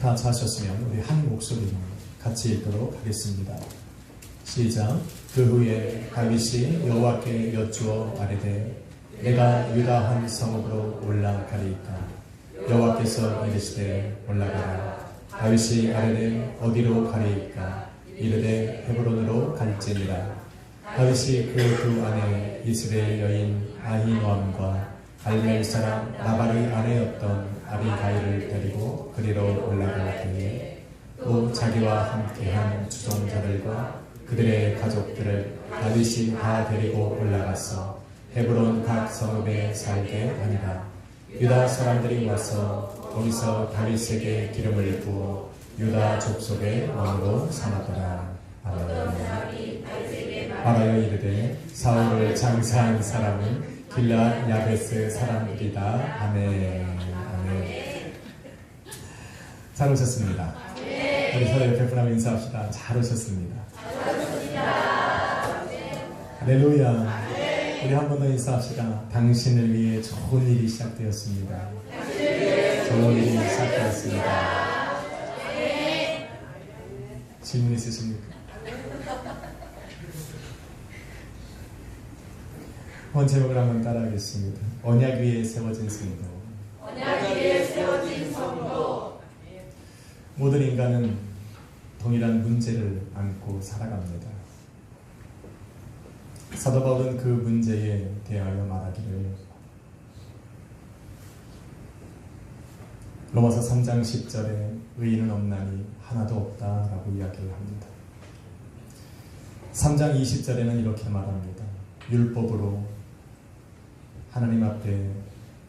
다 자셨으면 우리 한 목소리로 같이 읽도록 하겠습니다. 시작. 그 후에 다윗이 여호와께 여쭈어 아뢰되 내가 유다 한 성읍으로 올라가리이까. 여호와께서 이르시되 올라가라. 다윗이 아뢰되 어디로 가리이까. 이르되 헤브론으로 갈지니라. 다윗이 그 두 아내 이스라엘 여인 아히노암과 갈멜 사람 나발의 아내였던 아비가일을 데리고 그리로 올라갈 때에 또 자기와 함께한 주종자들과 그들의 가족들을 다윗이 다 데리고 올라가서 헤브론 각 성읍에 살게 하니라. 유다 사람들이 와서 거기서 다윗에게 기름을 부어 유다 족속의 왕으로 삼았더라. 아멘. 말하여 이르되 사울을 장사한 사람은 길앗 야베스 사람들이다. 아멘. 아멘. 잘 오셨습니다. 우리 서로 옆에 분하고 인사합시다. 잘 오셨습니다. 할렐루야. 우리 한 번 더 인사합시다. 당신을 위해 좋은 일이 시작되었습니다. 좋은 일이 시작되었습니다. 질문 있으십니까? 본 제목을 한번 따라하겠습니다. 언약 위에 세워진 성도. 언약 위에 세워진 성도. 모든 인간은 동일한 문제를 안고 살아갑니다. 사도 바울은 그 문제에 대하여 말하기를 로마서 3장 10절에 의인은 없나니 하나도 없다라고 이야기를 합니다. 3장 20절에는 이렇게 말합니다. 율법으로 하나님 앞에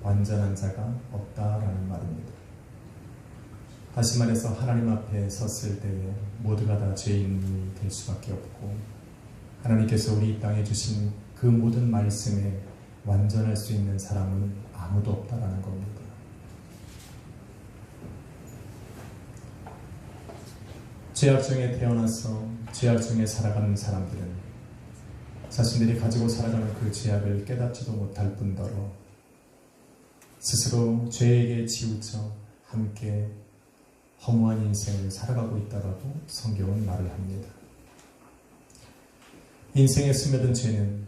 완전한 자가 없다라는 말입니다. 다시 말해서 하나님 앞에 섰을 때에 모두가 다 죄인이 될 수밖에 없고 하나님께서 우리 이 땅에 주신 그 모든 말씀에 완전할 수 있는 사람은 아무도 없다라는 겁니다. 죄악 중에 태어나서 죄악 중에 살아가는 사람들은 자신들이 가지고 살아가는 그 죄악을 깨닫지도 못할 뿐더러 스스로 죄에게 치우쳐 함께 허무한 인생을 살아가고 있다라고 성경은 말을 합니다. 인생에 스며든 죄는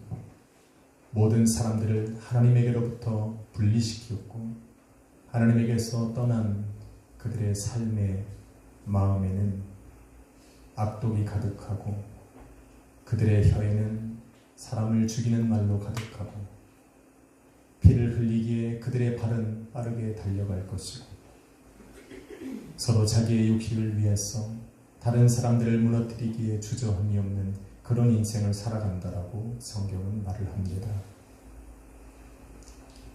모든 사람들을 하나님에게로부터 분리시키었고 하나님에게서 떠난 그들의 삶의 마음에는 악독이 가득하고 그들의 혀에는 사람을 죽이는 말로 가득하고 피를 흘리기에 그들의 발은 빠르게 달려갈 것이고 서로 자기의 욕심을 위해서 다른 사람들을 무너뜨리기에 주저함이 없는 그런 인생을 살아간다라고 성경은 말을 합니다.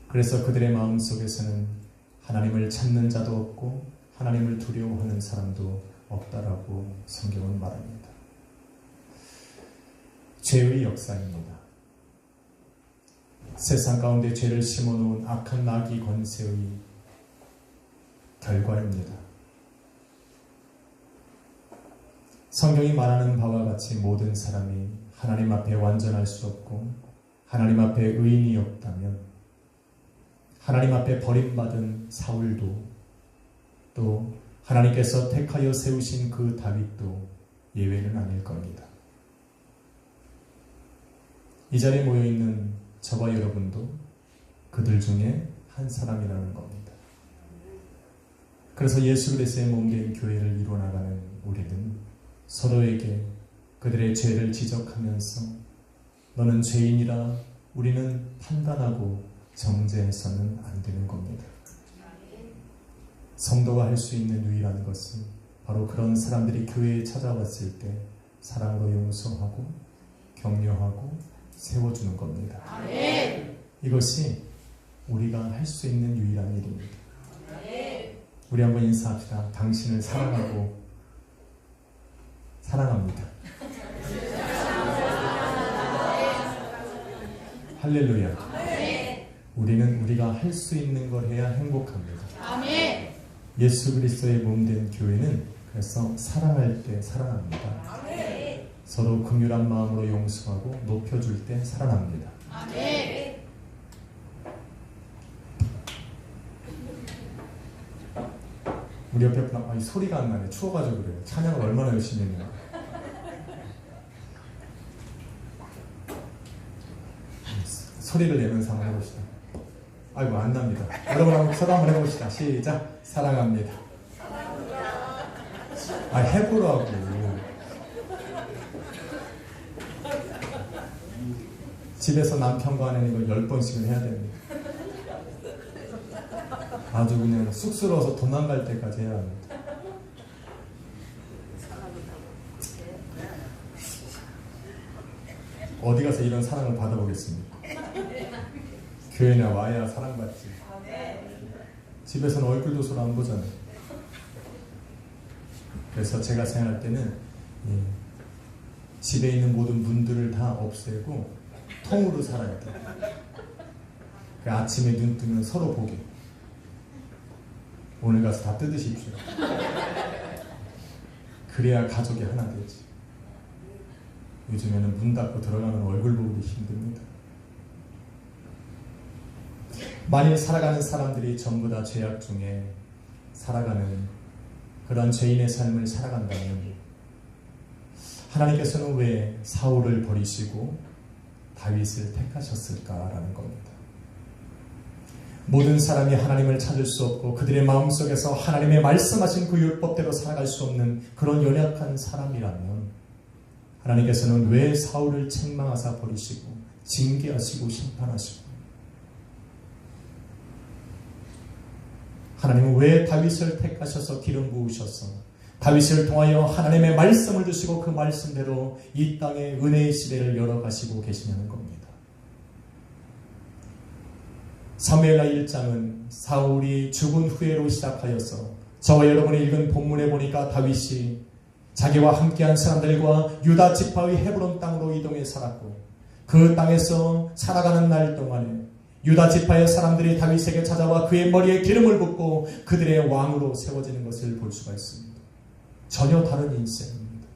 그래서 그들의 마음속에서는 하나님을 찾는 자도 없고 하나님을 두려워하는 사람도 없다라고 성경은 말합니다. 죄의 역사입니다. 세상 가운데 죄를 심어놓은 악한 마귀 권세의 결과입니다. 성경이 말하는 바와 같이 모든 사람이 하나님 앞에 완전할 수 없고 하나님 앞에 의인이 없다면 하나님 앞에 버림받은 사울도 또 하나님께서 택하여 세우신 그 다윗도 예외는 아닐 겁니다. 이 자리에 모여있는 저와 여러분도 그들 중에 한 사람이라는 겁니다. 그래서 예수 그리스도의 몸된 교회를 이루어나가는 우리는 서로에게 그들의 죄를 지적하면서 너는 죄인이라 우리는 판단하고 정죄해서는 안 되는 겁니다. 성도가 할 수 있는 유일한 것은 바로 그런 사람들이 교회에 찾아왔을 때 사랑으로 용서하고 격려하고 세워주는 겁니다. 이것이 우리가 할 수 있는 유일한 일입니다. 우리 한번 인사합시다. 당신을 사랑하고 사랑합니다. 할렐루야. 우리는 우리가 할 수 있는 걸 해야 행복합니다. 예수 그리스도의 몸된 교회는 그래서 사랑할 때 사랑합니다. 서로 긍휼한 마음으로 용서하고 높여줄 때 사랑합니다. 우리 옆에 분, 이 소리가 안 나네. 추워가지고 그래요. 찬양을 얼마나 열심히 했냐. 소리를 내면서 한번 해봅시다. 아이고, 안 납니다. 여러분 한번 서로 한번 해봅시다. 시작. 사랑합니다. 해보라고. 집에서 남편과 아내는 이거 10번씩은 해야 됩니다. 아주 그냥 쑥스러워서 도망갈 때까지 해야 합니다. 어디 가서 이런 사랑을 받아보겠습니까? 교회나 와야 사랑받지. 집에서는 얼굴도 서로 안 보잖아요. 그래서 제가 생각할 때는 집에 있는 모든 문들을 다 없애고 통으로 살아야 돼요. 그 아침에 눈 뜨면 서로 보게. 오늘 가서 다 뜯으십시오. 그래야 가족이 하나 되지. 요즘에는 문 닫고 들어가면 얼굴 보기 힘듭니다. 만일 살아가는 사람들이 전부 다 죄악 중에 살아가는 그런 죄인의 삶을 살아간다면 하나님께서는 왜 사울을 버리시고 다윗을 택하셨을까라는 겁니다. 모든 사람이 하나님을 찾을 수 없고 그들의 마음속에서 하나님의 말씀하신 그 율법대로 살아갈 수 없는 그런 연약한 사람이라면 하나님께서는 왜 사울을 책망하사 버리시고 징계하시고 심판하시고 하나님은 왜 다윗을 택하셔서 기름 부으셔서 다윗을 통하여 하나님의 말씀을 주시고 그 말씀대로 이 땅의 은혜의 시대를 열어가시고 계시냐는 겁니다. 사무엘하 1장은 사울이 죽은 후에로 시작하여서 저와 여러분이 읽은 본문에 보니까 다윗이 자기와 함께한 사람들과 유다 지파의 헤브론 땅으로 이동해 살았고 그 땅에서 살아가는 날 동안에 유다 지파의 사람들이 다윗에게 찾아와 그의 머리에 기름을 붓고 그들의 왕으로 세워지는 것을 볼 수가 있습니다. 전혀 다른 인생입니다.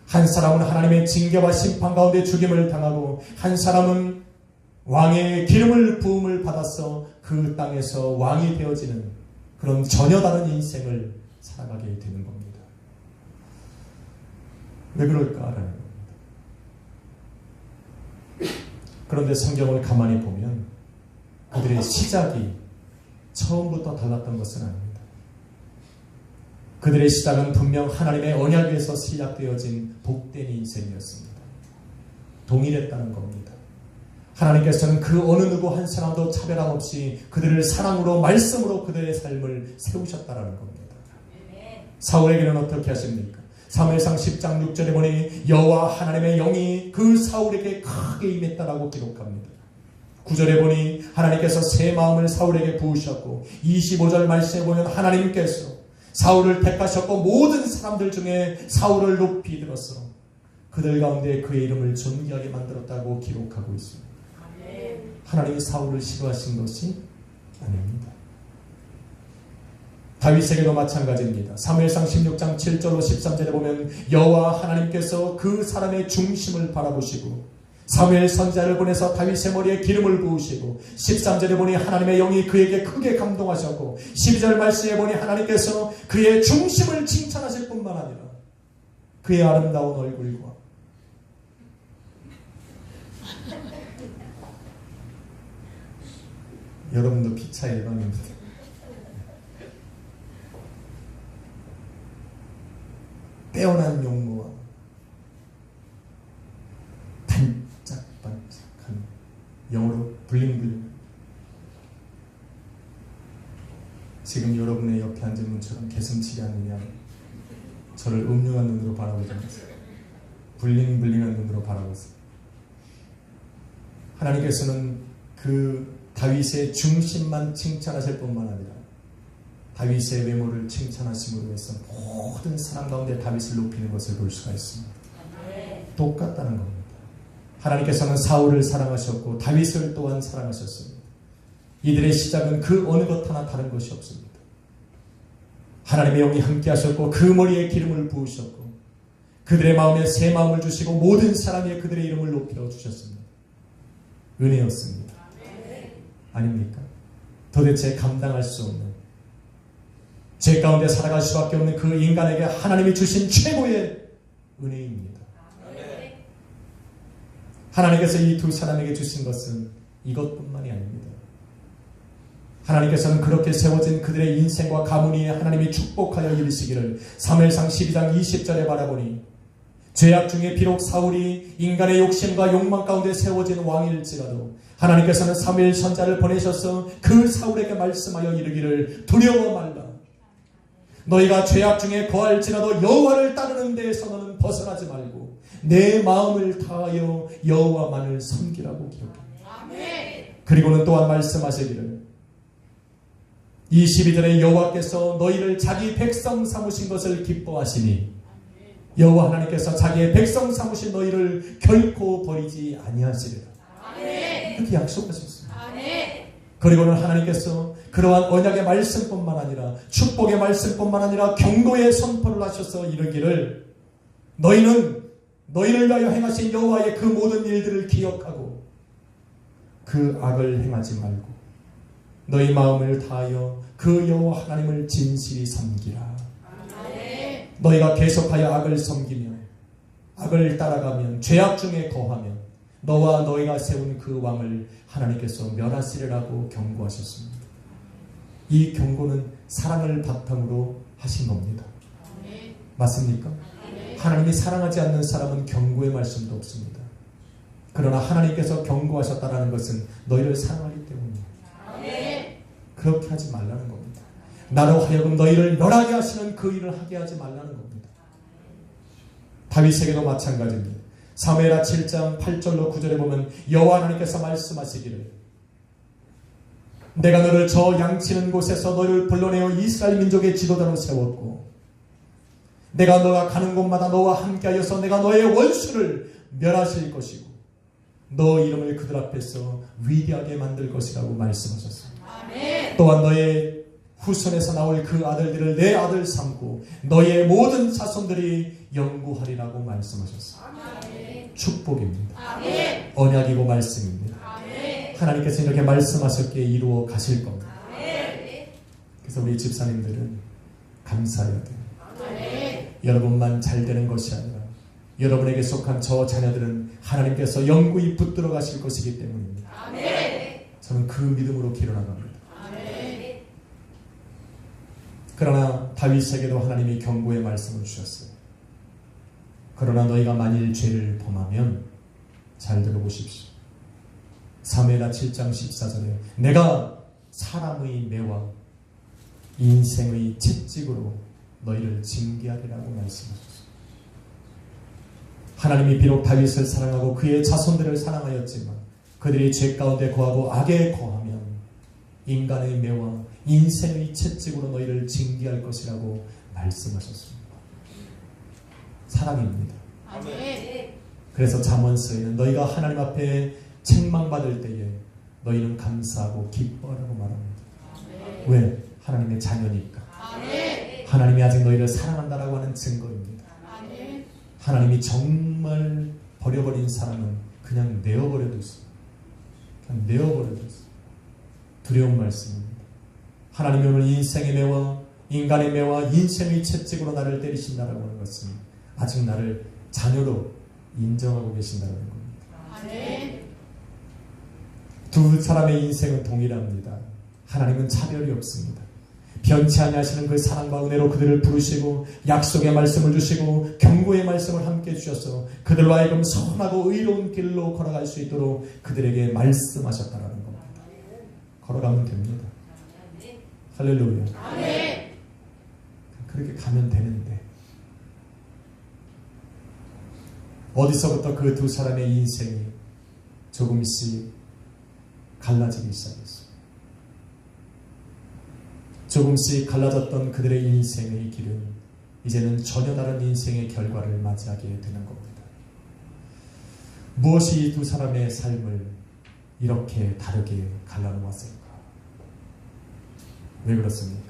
한 사람은 하나님의 징계와 심판 가운데 죽임을 당하고 한 사람은 왕의 기름을 부음을 받아서 그 땅에서 왕이 되어지는 그런 전혀 다른 인생을 살아가게 되는 겁니다. 왜 그럴까라는 겁니다. 그런데 성경을 가만히 보면 그들의 시작이 처음부터 달랐던 것은 아닙니다. 그들의 시작은 분명 하나님의 언약에서 시작되어진 복된 인생이었습니다. 동일했다는 겁니다. 하나님께서는 그 어느 누구 한 사람도 차별함 없이 그들을 사랑으로 말씀으로 그들의 삶을 세우셨다는 겁니다. 사울에게는 어떻게 하십니까? 사무엘상 10장 6절에 보니 여호와 하나님의 영이 그 사울에게 크게 임했다라고 기록합니다. 9절에 보니 하나님께서 새 마음을 사울에게 부으셨고 25절 말씀에 보면 하나님께서 사울을 택하셨고 모든 사람들 중에 사울을 높이 들어서 그들 가운데 그의 이름을 존귀하게 만들었다고 기록하고 있습니다. 하나님이 사울을 싫어하신 것이 아닙니다. 다윗에게도 마찬가지입니다. 사무엘상 16장 7절로 13절에 보면 여호와 하나님께서 그 사람의 중심을 바라보시고 사무엘 선지자를 보내서 다윗의 머리에 기름을 부으시고 13절에 보니 하나님의 영이 그에게 크게 감동하셨고 12절 말씀에 보니 하나님께서 그의 중심을 칭찬하실 뿐만 아니라 그의 아름다운 얼굴과 여러분도 피차 예방입니다. 빼어난 용모와 반짝반짝한 영어로 블링블링. 지금 여러분의 옆에 앉은 분처럼 개슴치기 않느냐 저를 음흉한 눈으로 바라보지 마세요. 블링블링한 눈으로 바라보세요. 하나님께서는 그 다윗의 중심만 칭찬하실 뿐만 아니라 다윗의 외모를 칭찬하심으로 해서 모든 사람 가운데 다윗을 높이는 것을 볼 수가 있습니다. 똑같다는 겁니다. 하나님께서는 사울을 사랑하셨고 다윗을 또한 사랑하셨습니다. 이들의 시작은 그 어느 것 하나 다른 것이 없습니다. 하나님의 영이 함께 하셨고 그 머리에 기름을 부으셨고 그들의 마음에 새 마음을 주시고 모든 사람이 그들의 이름을 높여 주셨습니다. 은혜였습니다. 아닙니까? 도대체 감당할 수 없는 죄 가운데 살아갈 수밖에 없는 그 인간에게 하나님이 주신 최고의 은혜입니다. 하나님께서 이 두 사람에게 주신 것은 이것뿐만이 아닙니다. 하나님께서는 그렇게 세워진 그들의 인생과 가문이 하나님이 축복하여 이르시기를 사무엘상 12장 20절에 바라보니 죄악 중에 비록 사울이 인간의 욕심과 욕망 가운데 세워진 왕일지라도 하나님께서는 사무엘 선자를 보내셔서 그 사울에게 말씀하여 이르기를 두려워 말라. 너희가 죄악 중에 거할지라도 여호와를 따르는 데에서 너는 벗어나지 말고 내 마음을 다하여 여호와만을 섬기라고 기록합니다. 그리고는 또한 말씀하시기를 22절에 여호와께서 너희를 자기 백성 삼으신 것을 기뻐하시니 여호와 하나님께서 자기의 백성 삼으신 너희를 결코 버리지 아니하시리라. 이렇게 약속하셨습니다. 그리고는 하나님께서 그러한 언약의 말씀뿐만 아니라 축복의 말씀뿐만 아니라 경고의 선포를 하셔서 이르기를 너희는 너희를 위하여 행하신 여호와의 그 모든 일들을 기억하고 그 악을 행하지 말고 너희 마음을 다하여 그 여호와 하나님을 진실히 섬기라. 너희가 계속하여 악을 섬기며 악을 따라가면 죄악 중에 거하면 너와 너희가 세운 그 왕을 하나님께서 멸하시리라고 경고하셨습니다. 이 경고는 사랑을 바탕으로 하신 겁니다. 맞습니까? 하나님이 사랑하지 않는 사람은 경고의 말씀도 없습니다. 그러나 하나님께서 경고하셨다는 것은 너희를 사랑하기 때문입니다. 그렇게 하지 말라는 겁니다. 나로 하여금 너희를 멸하게 하시는 그 일을 하게 하지 말라는 겁니다. 다윗에게도 마찬가지입니다. 사무엘하 7장 8절로 9절에 보면 여호와 하나님께서 말씀하시기를 내가 너를 저 양치는 곳에서 너를 불러내어 이스라엘 민족의 지도자로 세웠고 내가 너가 가는 곳마다 너와 함께하여서 내가 너의 원수를 멸하실 것이고 너 이름을 그들 앞에서 위대하게 만들 것이라고 말씀하셨습니다. 또한 너의 후손에서 나올 그 아들들을 내 아들 삼고 너의 모든 자손들이 영구하리라고 말씀하셨습니다. 축복입니다. 언약이고 말씀입니다. 하나님께서 이렇게 말씀하셨기에 이루어 가실 겁니다. 그래서 우리 집사님들은 감사해야 돼요. 여러분만 잘 되는 것이 아니라 여러분에게 속한 저 자녀들은 하나님께서 영구히 붙들어 가실 것이기 때문입니다. 저는 그 믿음으로 기도나갑니다. 그러나 다윗에게도 하나님이 경고의 말씀을 주셨어요. 그러나 너희가 만일 죄를 범하면 잘 들어보십시오. 사무엘하 7장 14절에 내가 사람의 매와 인생의 채찍으로 너희를 징계하리라고 말씀하셨습니다. 하나님이 비록 다윗을 사랑하고 그의 자손들을 사랑하였지만 그들이 죄 가운데 거하고 악에 거하면 인간의 매와 인생의 채찍으로 너희를 징계할 것이라고 말씀하셨습니다. 사랑입니다. 그래서 잠언서에는 너희가 하나님 앞에 책망받을 때에 너희는 감사하고 기뻐하라고 말합니다. 왜? 하나님의 자녀니까. 하나님이 아직 너희를 사랑한다라고 하는 증거입니다. 하나님이 정말 버려버린 사람은 그냥 내어버려뒀어요. 그냥 내어버려뒀어요. 두려운 말씀입니다. 하나님이 오늘 인생의 매와 인간의 매와 인생의 채찍으로 나를 때리신다라고 하는 것은 아직 나를 자녀로 인정하고 계신다는 겁니다. 두 사람의 인생은 동일합니다. 하나님은 차별이 없습니다. 변치 아니하시는 그 사랑과 은혜로 그들을 부르시고 약속의 말씀을 주시고 경고의 말씀을 함께 주셔서 그들로 하여금 선하고 의로운 길로 걸어갈 수 있도록 그들에게 말씀하셨다는 겁니다. 걸어가면 됩니다. 할렐루야. 그렇게 가면 되는데 어디서부터 그 두 사람의 인생이 조금씩 갈라지기 시작했어요. 조금씩 갈라졌던 그들의 인생의 길은 이제는 전혀 다른 인생의 결과를 맞이하게 되는 겁니다. 무엇이 이 두 사람의 삶을 이렇게 다르게 갈라놓았을까? 왜 그렇습니까?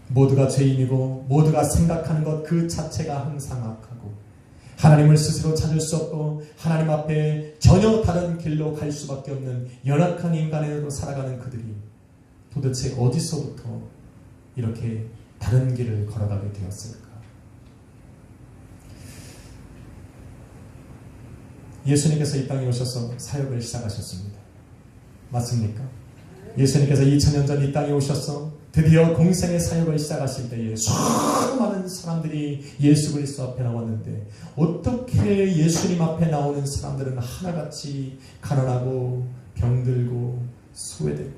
모두가 죄인이고 모두가 생각하는 것 그 자체가 항상 악하고 하나님을 스스로 찾을 수 없고 하나님 앞에 전혀 다른 길로 갈 수밖에 없는 연약한 인간으로 살아가는 그들이 도대체 어디서부터 이렇게 다른 길을 걸어가게 되었을까? 예수님께서 이 땅에 오셔서 사역을 시작하셨습니다. 맞습니까? 예수님께서 2000년 전 이 땅에 오셔서 드디어 공생의 사역을 시작하실 때에 수많은 사람들이 예수 그리스도 앞에 나왔는데 어떻게 예수님 앞에 나오는 사람들은 하나같이 가난하고 병들고 소외되고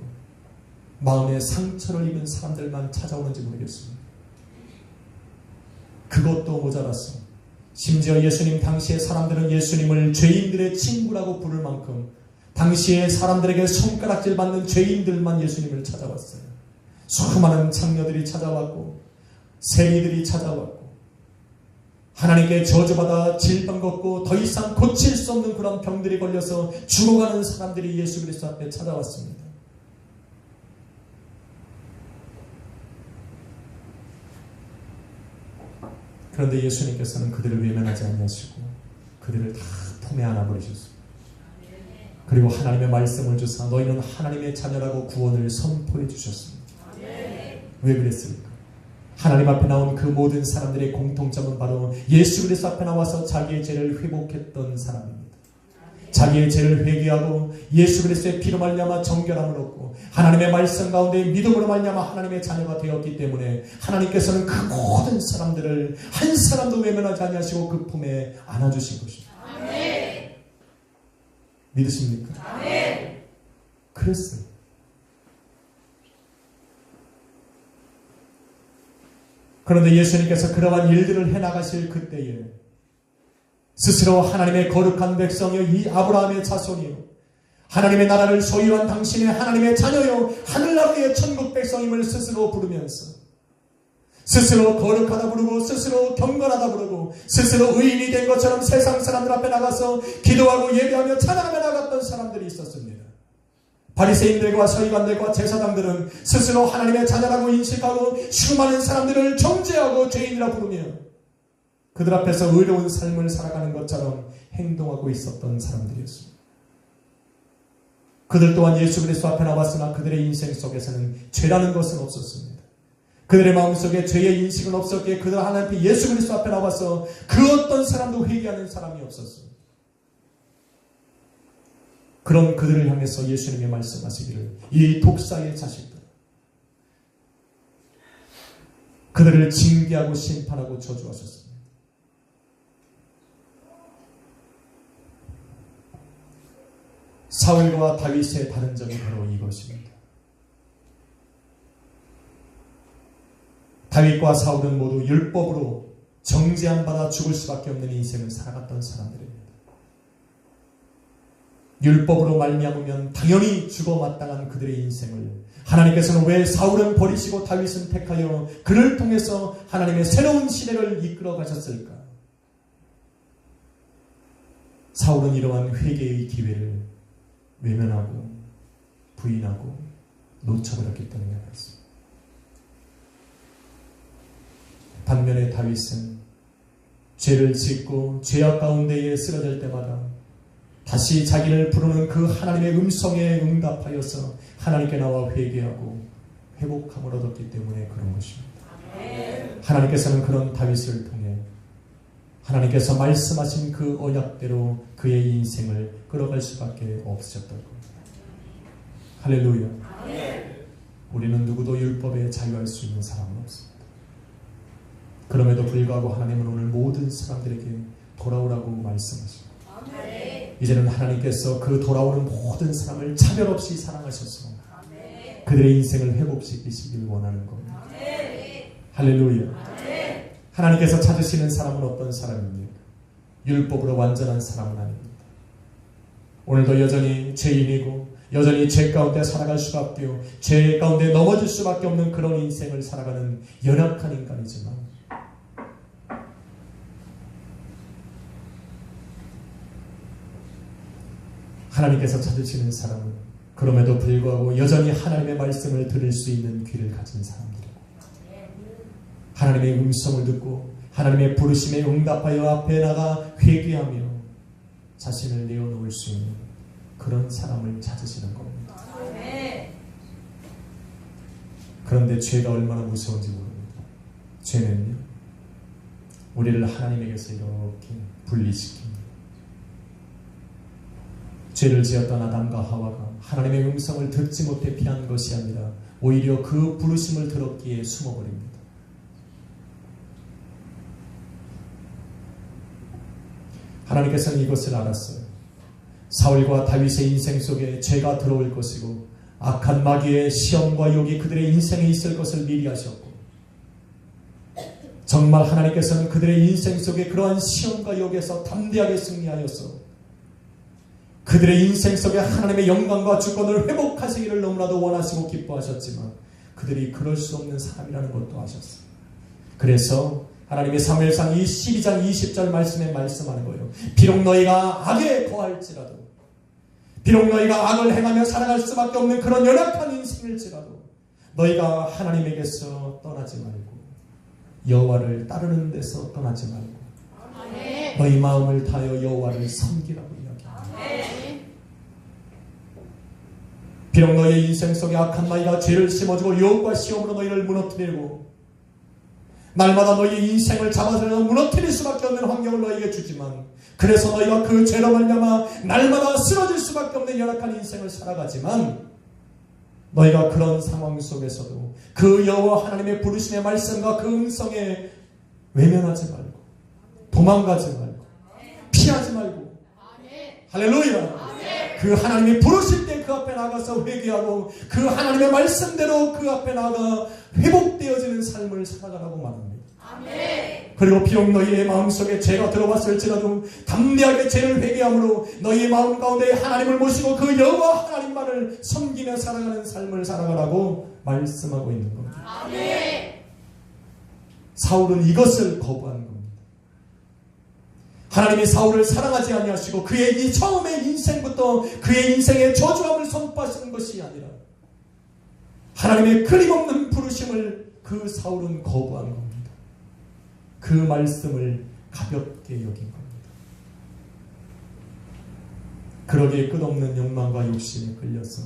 마음에 상처를 입은 사람들만 찾아오는지 모르겠습니다. 그것도 모자랐어. 심지어 예수님 당시의 사람들은 예수님을 죄인들의 친구라고 부를 만큼 당시에 사람들에게 손가락질 받는 죄인들만 예수님을 찾아왔어요. 수많은 창녀들이 찾아왔고 세리들이 찾아왔고 하나님께 저주받아 질병 걷고 더 이상 고칠 수 없는 그런 병들이 걸려서 죽어가는 사람들이 예수 그리스도 앞에 찾아왔습니다. 그런데 예수님께서는 그들을 외면하지 아니하시고 그들을 다 품에 안아버리셨습니다. 그리고 하나님의 말씀을 주사 너희는 하나님의 자녀라고 구원을 선포해 주셨습니다. 왜 그랬을까? 하나님 앞에 나온 그 모든 사람들의 공통점은 바로 예수 그리스도 앞에 나와서 자기의 죄를 회복했던 사람입니다. 자기의 죄를 회개하고 예수 그리스도의 피로 말미암아 정결함을 얻고 하나님의 말씀 가운데 믿음으로 말미암아 하나님의 자녀가 되었기 때문에 하나님께서는 그 모든 사람들을 한 사람도 외면하지 아니하시고 그 품에 안아주신 것입니다. 아멘. 믿으십니까? 아멘. 그랬어요. 그런데 예수님께서 그러한 일들을 해나가실 그때에 스스로 하나님의 거룩한 백성이요 이 아브라함의 자손이요 하나님의 나라를 소유한 당신의 하나님의 자녀요 하늘나라의 천국 백성임을 스스로 부르면서 스스로 거룩하다 부르고 스스로 경건하다 부르고 스스로 의인이 된 것처럼 세상 사람들 앞에 나가서 기도하고 예배하며 찬양하며 나갔던 사람들이 있었습니다. 바리새인들과 서기관들과 제사장들은 스스로 하나님의 자녀라고 인식하고 수많은 사람들을 정죄하고 죄인이라 부르며 그들 앞에서 의로운 삶을 살아가는 것처럼 행동하고 있었던 사람들이었습니다. 그들 또한 예수 그리스도 앞에 나왔으나 그들의 인생 속에서는 죄라는 것은 없었습니다. 그들의 마음속에 죄의 인식은 없었기에 그들 하나님 예수 그리스도 앞에 나와서 그 어떤 사람도 회개하는 사람이 없었습니다. 그런 그들을 향해서 예수님이 말씀하시기를 이 독사의 자식들 그들을 징계하고 심판하고 저주하셨습니다. 사울과 다윗의 다른 점이 바로 이것입니다. 다윗과 사울은 모두 율법으로 정죄안 받아 죽을 수밖에 없는 인생을 살아갔던 사람들입니다. 율법으로 말미암으면 당연히 죽어 마땅한 그들의 인생을 하나님께서는 왜 사울은 버리시고 다윗은 택하여 그를 통해서 하나님의 새로운 시대를 이끌어 가셨을까? 사울은 이러한 회개의 기회를 외면하고 부인하고 놓쳐버렸기 때문에 그렇습니다. 반면에 다윗은 죄를 짓고 죄악 가운데에 쓰러질 때마다 다시 자기를 부르는 그 하나님의 음성에 응답하여서 하나님께 나와 회개하고 회복함을 얻었기 때문에 그런 것입니다. 하나님께서는 그런 다윗을 통해 하나님께서 말씀하신 그 언약대로 그의 인생을 끌어갈 수밖에 없으셨던 겁니다. 할렐루야. 우리는 누구도 율법에 자유할 수 있는 사람은 없습니다. 그럼에도 불구하고 하나님은 오늘 모든 사람들에게 돌아오라고 말씀하십니다. 이제는 하나님께서 그 돌아오는 모든 사람을 차별 없이 사랑하셔서 그들의 인생을 회복시키시길 원하는 겁니다. 할렐루야. 하나님께서 찾으시는 사람은 어떤 사람입니까? 율법으로 완전한 사람은 아닙니다. 오늘도 여전히 죄인이고 여전히 죄 가운데 살아갈 수밖에 없고 죄 가운데 넘어질 수밖에 없는 그런 인생을 살아가는 연약한 인간이지만 하나님께서 찾으시는 사람은 그럼에도 불구하고 여전히 하나님의 말씀을 들을 수 있는 귀를 가진 사람들이고 하나님의 음성을 듣고 하나님의 부르심에 응답하여 앞에 나가 회개하며 자신을 내어놓을 수 있는 그런 사람을 찾으시는 겁니다. 그런데 죄가 얼마나 무서운지 모릅니다. 죄는요, 우리를 하나님에게서 이렇게 분리시킵니다. 죄를 지었던 아담과 하와가 하나님의 음성을 듣지 못해 피한 것이 아니라 오히려 그 부르심을 들었기에 숨어버립니다. 하나님께서는 이것을 알았어요. 사울과 다윗의 인생 속에 죄가 들어올 것이고 악한 마귀의 시험과 욕이 그들의 인생에 있을 것을 미리 하셨고, 정말 하나님께서는 그들의 인생 속에 그러한 시험과 욕에서 담대하게 승리하여서 그들의 인생 속에 하나님의 영광과 주권을 회복하시기를 너무나도 원하시고 기뻐하셨지만 그들이 그럴 수 없는 사람이라는 것도 아셨어요. 그래서 하나님의 사무엘상 12장 20절 말씀에 말씀하는 거예요. 비록 너희가 악에 거할지라도, 비록 너희가 악을 행하며 살아갈 수밖에 없는 그런 연약한 인생일지라도 너희가 하나님에게서 떠나지 말고 여호와를 따르는 데서 떠나지 말고 너희 마음을 다하여 여호와를 섬기라고 이야기합니다. 비록 너희의 인생 속에 악한 마귀가 죄를 심어주고 유혹과 시험으로 너희를 무너뜨리고 날마다 너희의 인생을 잡아서 무너뜨릴 수밖에 없는 환경을 너희에게 주지만, 그래서 너희가 그 죄로 말미암아 날마다 쓰러질 수밖에 없는 연약한 인생을 살아가지만, 너희가 그런 상황 속에서도 그 여호와 하나님의 부르심의 말씀과 그 음성에 외면하지 말고 도망가지 말고 피하지 말고, 할렐루야, 그 하나님이 부르실 때 그 앞에 나가서 회개하고 그 하나님의 말씀대로 그 앞에 나가 회복되어지는 삶을 살아가라고 말합니다. 그리고 비록 너희의 마음속에 죄가 들어왔을지라도 담대하게 죄를 회개함으로 너희의 마음 가운데 하나님을 모시고 그 여호와 하나님만을 섬기며 살아가는 삶을 살아가라고 말씀하고 있는 겁니다. 사울은 이것을 거부한 겁니다. 하나님이 사울을 사랑하지 아니하시고 그의 이 처음의 인생부터 그의 인생의 저주함을 선포하시는 것이 아니라 하나님의 끊임없는 부르심을 그 사울은 거부한 겁니다. 그 말씀을 가볍게 여긴 겁니다. 그러기에 끝없는 욕망과 욕심에 끌려서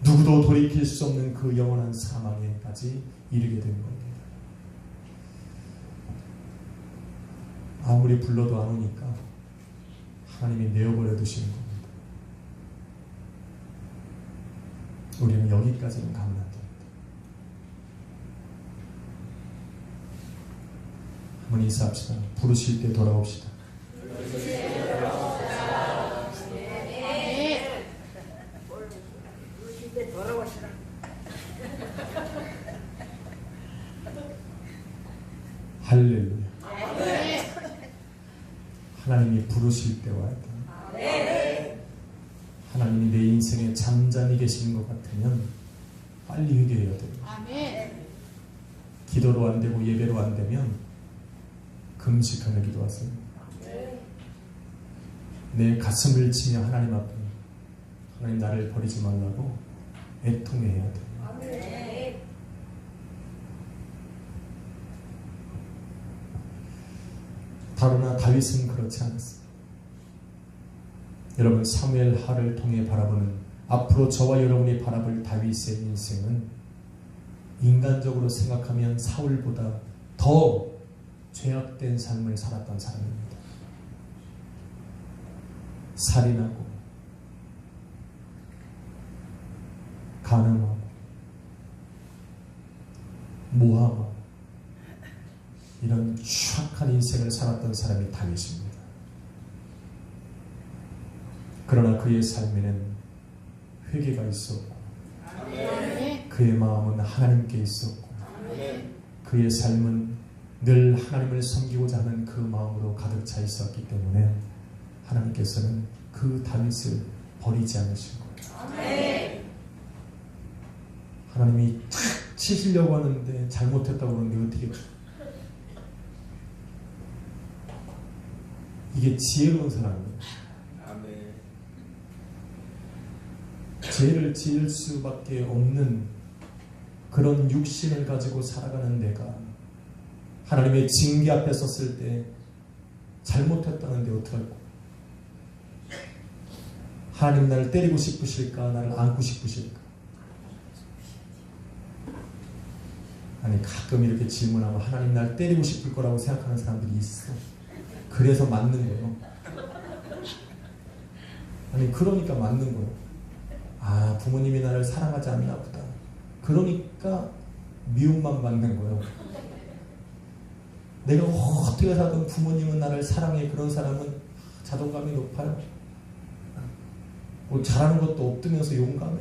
누구도 돌이킬 수 없는 그 영원한 사망에까지 이르게 된 겁니다. 아무리 불러도 안 오니까 하나님이 내어버려 두시는 겁니다. 우리는 여기까지는 가면 안 됩니다. 한번 인사합시다. 부르실 때 돌아옵시다. 부르실 때 돌아오시라. 할렐루야. 하나님이 부르실 때 와야 돼. 하나님이 내 인생에 잠잠히 계시는 것 같으면 빨리 회개해야 돼요. 기도로 안 되고 예배로 안 되면 금식하며 기도하세요. 내 가슴을 치며 하나님 앞에 하나님 나를 버리지 말라고 애통해야 돼요. 다루나 다윗은 그렇지 않았습니다. 여러분, 사무엘하를 통해 바라보는 앞으로 저와 여러분이 바라볼 다윗의 인생은 인간적으로 생각하면 사울보다 더 죄악된 삶을 살았던 사람입니다. 살인하고 간음하고 모함하고 이런 추악한 인생을 살았던 사람이 다윗입니다. 그러나 그의 삶에는 회개가 있었고 그의 마음은 하나님께 있었고 그의 삶은 늘 하나님을 섬기고자 하는 그 마음으로 가득 차 있었기 때문에 하나님께서는 그 다윗을 버리지 않으신 거예요. 하나님이 탁 치시려고 하는데 잘못했다고 그러는데 어떻게 이게 지혜로운 사람이에요. 죄를 지을 수밖에 없는 그런 육신을 가지고 살아가는 내가 하나님의 징계 앞에 섰을 때 잘못했다는데 어떡할까? 하나님 나를 때리고 싶으실까? 나를 안고 싶으실까? 아니 가끔 이렇게 질문하면 하나님 날 때리고 싶을 거라고 생각하는 사람들이 있어. 그래서 맞는 거예요. 아니 그러니까 맞는 거예요. 아 부모님이 나를 사랑하지 않나 보다. 그러니까 미움만 받는 거예요. 내가 어떻게 살든 부모님은 나를 사랑해. 그런 사람은 자존감이 높아요. 뭐 잘하는 것도 없으면서 용감해.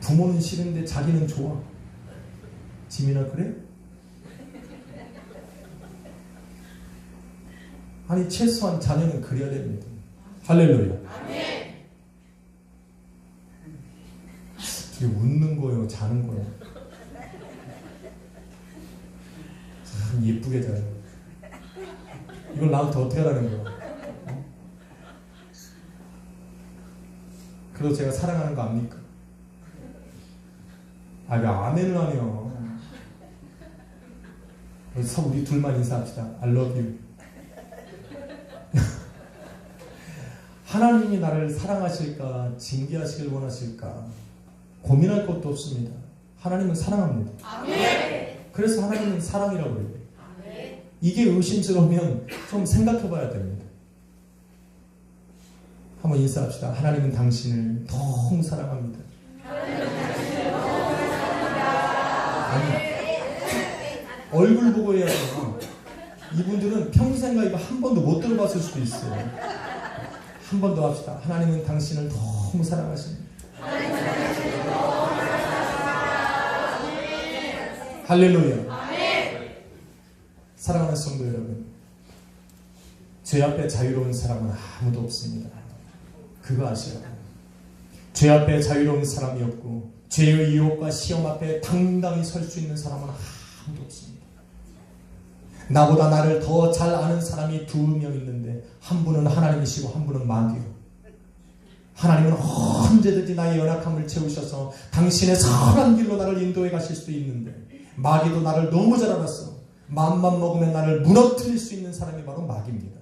부모는 싫은데 자기는 좋아. 지민아 그래? 아니 최소한 자녀는 그래야 됩니다. 할렐루야. 아멘. 이게 웃는 거예요, 자는 거예요. 참 예쁘게 자요. 이걸 나한테 어떻게 하라는 거야? 그래도 제가 사랑하는 거 압니까? 아, 왜 아멘을 하네요. 그래서 우리 둘만 인사합시다. I love you. 하나님이 나를 사랑하실까, 징계하시길 원하실까, 고민할 것도 없습니다. 하나님은 사랑합니다. 아멘. 그래서 하나님은 사랑이라고 그래요. 아멘. 이게 의심스러우면 좀 생각해 봐야 됩니다. 한번 인사합시다. 하나님은 당신을 너무 사랑합니다. 아니, 얼굴 보고 해야 돼요. 이분들은 평생가 이거 한 번도 못 들어봤을 수도 있어요. 한 번 더 합시다. 하나님은 당신을 너무 사랑하십니다. 할렐루야. 아멘. 사랑하는 성도 여러분, 죄 앞에 자유로운 사람은 아무도 없습니다. 그거 아시라고. 죄 앞에 자유로운 사람이 없고 죄의 유혹과 시험 앞에 당당히 설 수 있는 사람은 아무도 없습니다. 나보다 나를 더 잘 아는 사람이 2명 있는데 한 분은 하나님이시고 한 분은 마귀요. 하나님은 언제든지 나의 연약함을 채우셔서 당신의 선한 길로 나를 인도해 가실 수도 있는데 마귀도 나를 너무 잘 알았어. 마음만 먹으면 나를 무너뜨릴 수 있는 사람이 바로 마귀입니다.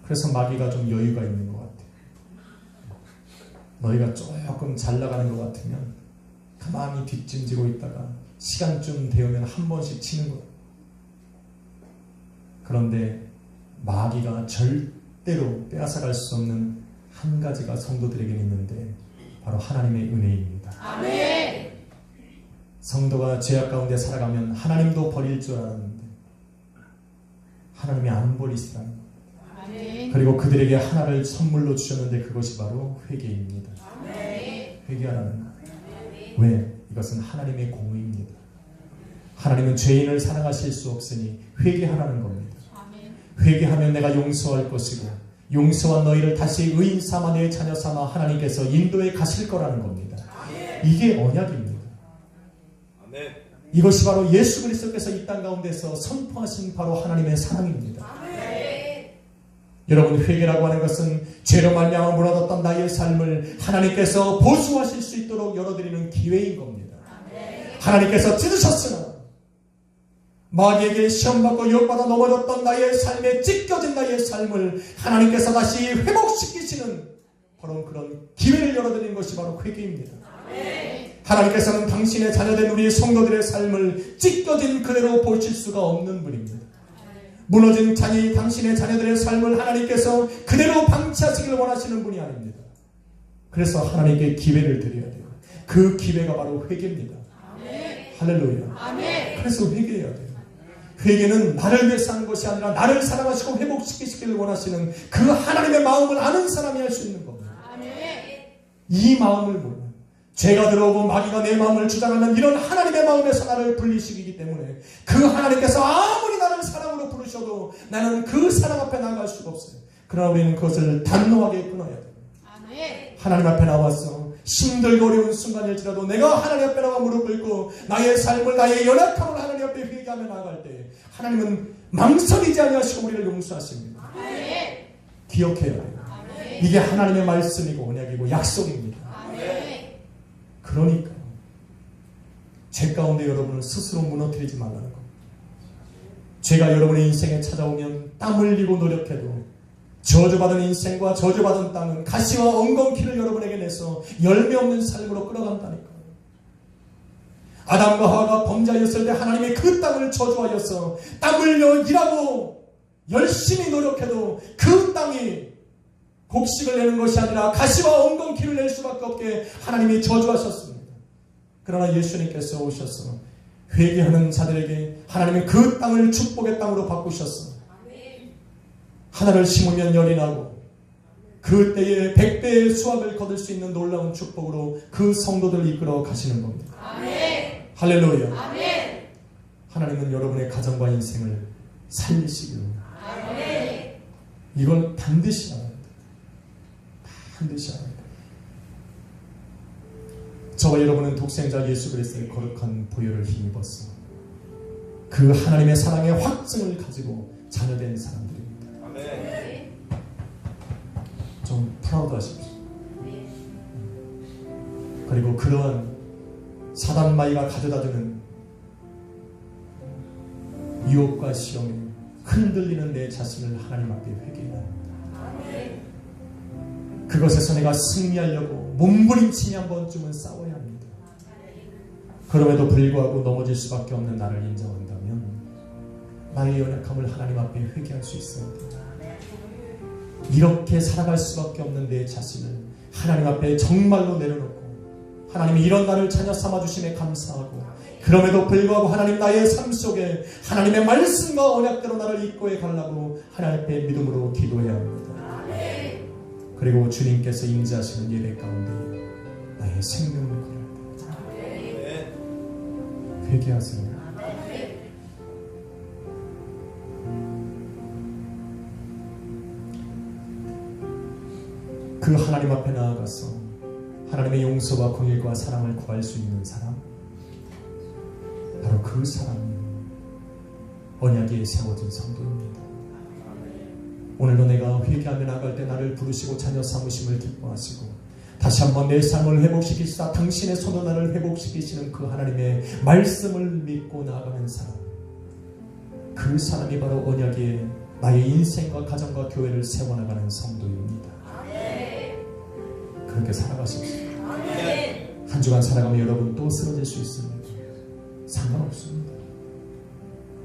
그래서 마귀가 좀 여유가 있는 것 같아요. 너희가 조금 잘 나가는 것 같으면 가만히 뒷짐지고 있다가 시간쯤 되면 한 번씩 치는 거예요. 그런데 마귀가 절대로 빼앗아갈 수 없는 한 가지가 성도들에게 있는데 바로 하나님의 은혜입니다. 아멘. 성도가 죄악 가운데 살아가면 하나님도 버릴 줄 알았는데 하나님이 안 버리시라는 거예요. 아멘. 그리고 그들에게 하나를 선물로 주셨는데 그것이 바로 회개입니다. 아멘. 회개하라는 거예요. 왜? 이것은 하나님의 공의입니다. 하나님은 죄인을 사랑하실 수 없으니 회개하라는 겁니다. 아멘. 회개하면 내가 용서할 것이고 용서한 너희를 다시 의인 삼아 내 자녀 삼아 하나님께서 인도에 가실 거라는 겁니다. 이게 언약입니다. 이것이 바로 예수 그리스도께서 이 땅 가운데서 선포하신 바로 하나님의 사랑입니다. 여러분, 회개라고 하는 것은 죄로 말미암아 무너졌던 나의 삶을 하나님께서 보수하실 수 있도록 열어드리는 기회인 겁니다. 하나님께서 찢으셨으나 마귀에게 시험받고 유혹받아 넘어졌던 나의 삶에 찢겨진 나의 삶을 하나님께서 다시 회복시키시는 바로 그런 기회를 열어드리는 것이 바로 회개입니다. 하나님께서는 당신의 자녀된 우리 성도들의 삶을 찢겨진 그대로 보실 수가 없는 분입니다. 무너진 당신의 자녀들의 삶을 하나님께서 그대로 방치하시기를 원하시는 분이 아닙니다. 그래서 하나님께 기회를 드려야 돼요. 그 기회가 바로 회개입니다. 아멘. 할렐루야. 아멘. 그래서 회개해야 돼요. 회개는 나를 위해서 하는 것이 아니라 나를 사랑하시고 회복시키시기를 원하시는 그 하나님의 마음을 아는 사람이 할 수 있는 겁니다. 아멘. 이 마음을 몰라. 죄가 들어오고 마귀가 내 마음을 주장하면 이런 하나님의 마음에서 나를 분리시키기 때문에 그 하나님께서 아무리 나를 사랑으로 부르셔도 나는 그 사랑 앞에 나아갈 수가 없어요. 그러나 우리는 그것을 단호하게 끊어야 돼요. 아멘. 하나님 앞에 나와서 힘들고 어려운 순간일지라도 내가 하나님 앞에 나와 무릎 꿇고 나의 삶을 나의 연약함을 하나님 앞에 회개하며 나아갈 때 하나님은 망설이지 아니하시고 우리를 용서하십니다. 아멘. 기억해야 돼요. 아멘. 이게 하나님의 말씀이고 언약이고 약속입니다. 아멘. 그러니까 죄 가운데 여러분을 스스로 무너뜨리지 말라는 겁니다. 죄가 여러분의 인생에 찾아오면 땀 흘리고 노력해도 저주받은 인생과 저주받은 땅은 가시와 엉겅퀴를 여러분에게 내서 열매 없는 삶으로 끌어간다니까요. 아담과 하와가 범죄하였을 때 하나님이 그 땅을 저주하여서 땀 흘려 일하고 열심히 노력해도 그 땅이 곡식을 내는 것이 아니라 가시와 엉겅퀴를 낼 수밖에 없게 하나님이 저주하셨습니다. 그러나 예수님께서 오셔서 회개하는 자들에게 하나님이 그 땅을 축복의 땅으로 바꾸셨어. 하나를 심으면 열이 나고 그때에 100배의 수확을 거둘 수 있는 놀라운 축복으로 그 성도들을 이끌어 가시는 겁니다. 아멘. 할렐루야. 아멘. 하나님은 여러분의 가정과 인생을 살리시기로. 아멘. 이걸 반드시 알아야 합니다. 반드시 알아야 합니다. 저와 여러분은 독생자 예수 그리스도의 거룩한 보혈을 힘입었어. 그 하나님의 사랑의 확증을 가지고 자녀된 사람들입니다. 좀 프라우드 하십시오. 그리고 그러한 사단마귀가 가져다주는 유혹과 시험에 흔들리는 내 자신을 하나님 앞에 회개해야 합니다. 그것에서 내가 승리하려고 몸부림치며 한 번쯤은 싸워야 합니다. 그럼에도 불구하고 넘어질 수밖에 없는 나를 인정한다면 나의 연약함을 하나님 앞에 회개할 수 있습니다. 이렇게 살아갈 수밖에 없는 내 자신을 하나님 앞에 정말로 내려놓고 하나님이 이런 나를 자녀 삼아주심에 감사하고 그럼에도 불구하고 하나님 나의 삶 속에 하나님의 말씀과 언약대로 나를 이끌어 가려고 하나님 앞에 믿음으로 기도해야 합니다. 그리고 주님께서 임재하시는 예배 가운데 나의 생명을 걸어야 됩니다. 회개하세요. 그 하나님 앞에 나아가서 하나님의 용서와 공의와 사랑을 구할 수 있는 사람, 바로 그 사람이 언약에 세워진 성도입니다. 오늘도 내가 회개하며 나갈 때 나를 부르시고 자녀 삼으심을 기뻐하시고 다시 한번 내 삶을 회복시키시다 당신의 손으로 나를 회복시키시는 그 하나님의 말씀을 믿고 나아가는 사람, 그 사람이 바로 언약에 나의 인생과 가정과 교회를 세워나가는 성도입니다. 그렇게 살아가십시오. 한 주간 살아가면 여러분 또 쓰러질 수 있습니다. 상관없습니다.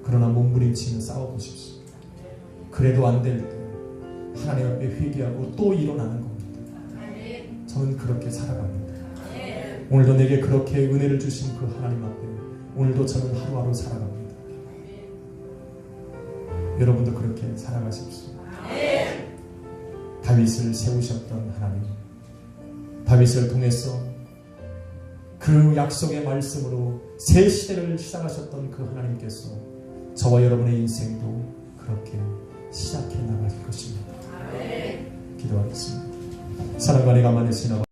그러나 몸부림치며 싸워보십시오. 그래도 안 될 때 하나님 앞에 회개하고 또 일어나는 겁니다. 저는 그렇게 살아갑니다. 오늘도 내게 그렇게 은혜를 주신 그 하나님 앞에 오늘도 저는 하루하루 살아갑니다. 여러분도 그렇게 살아가십시오. 다윗을 세우셨던 하나님, 다윗을 통해서 그 약속의 말씀으로 새 시대를 시작하셨던 그 하나님께서 저와 여러분의 인생도 그렇게 시작해 나갈 것입니다. 기도하겠습니다. 사랑과 내가 만의 신하와